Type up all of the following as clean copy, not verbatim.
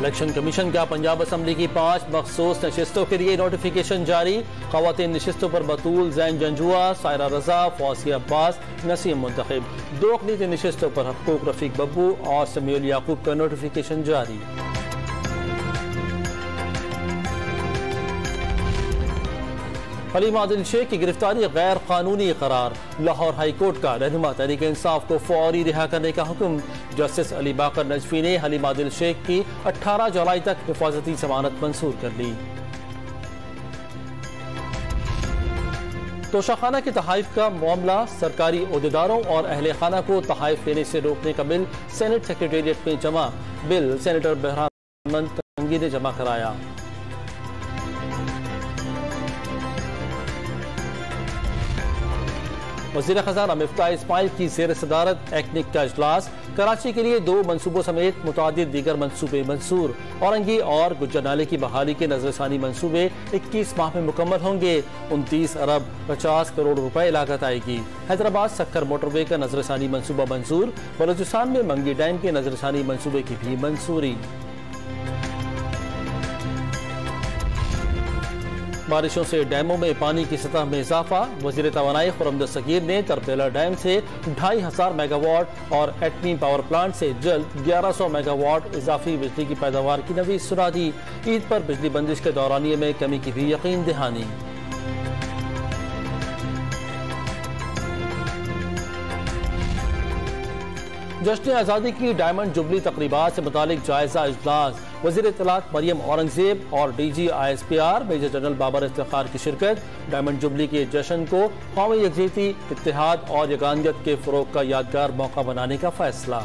Election commission का Punjab assembly की 5 मखसूस नशिस्तों के लिए नोटिफिकेशन जारी। ख़वातीन नशिस्तों पर बतूल जैन जंजुआ, सायरा रजा, फौजिया अब्बास, नसीम मुंतखब। 2 अक़लीती नशिस्तों पर हक़ूक़ रफ़ीक बब्बू और समीउल याकूब का नोटिफिकेशन जारी। हलीम आदिल शेख की गिरफ्तारी गैर कानूनी करार। लाहौर हाई कोर्ट का रहनुमा तहरीक इंसाफ को फौरी रिहा करने का हुक्म। जस्टिस अली बाकर नजफी ने हलीम आदिल शेख की 18 जुलाई तक हिफाजती जमानत मंसूर कर ली। तोशाखाना के तहाइफ का मामला, सरकारी ओहदेदारों और अहले खाना को तहाइफ लेने से रोकने का बिल सेनेट सेक्रेटेरिएट में जमा। बिल सेनेटर बहरान तंगी ने जमा कराया। वज़ीर ख़ज़ाना मिफ्ताह इस्माइल की ज़ेर सदारत एक्निक का इजलास। कराची के लिए 2 मनसूबों समेत मुतादिद दीगर मनसूबे मंसूर। औरंगी और गुज्जर नाले की बहाली के नजरसानी मनसूबे 21 माह में मुकम्मल होंगे। 29 अरब 50 करोड़ रुपए लागत आएगी। हैदराबाद सक्कर मोटरवे का नजरसानी मनसूबा मंजूर। बलूचिस्तान में मंगी डैम के नजरसानी मनसूबे की भी मंजूरी। बारिशों से डैमों में पानी की सतह में इजाफा। वज़ीर तवानाई खुर्रम दस्तगीर ने तरबेला डैम से 2500 मेगावाट और एटमी पावर प्लांट से जल्द 1100 मेगावाट इजाफी बिजली की पैदावार की नवीद सुना दी। ईद पर बिजली बंदिश के दौरानिये में कमी की भी यकीन दहानी। जश्न आज़ादी की डायमंड जुबली तकरीबात से मुतालिक जायजा इजलास। वज़ीर इत्तलात मरियम औरंगजेब और DG ISPR major general Babar Iftikhar की शिरकत। डायमंड जुबली के जश्न को कौमी यकजहती, इत्तेहाद और यगानियत के फ़रोग़ का यादगार मौका बनाने का फैसला।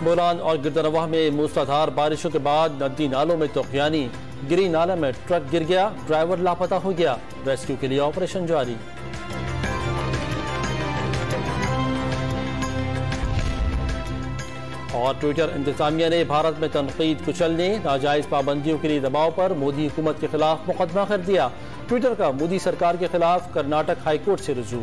बोलान और गिरदनवाह में मूसलाधार बारिशों के बाद नदी नालों में तोक़यानी। गिरी नाला में ट्रक गिर गया, ड्राइवर लापता हो गया। रेस्क्यू के लिए ऑपरेशन जारी। और ट्विटर इंतजामिया ने भारत में तनकीद कुचलने, नाजायज पाबंदियों के लिए दबाव पर मोदी हुकूमत के खिलाफ मुकदमा कर दिया। ट्विटर का मोदी सरकार के खिलाफ कर्नाटक हाई कोर्ट से रुजू।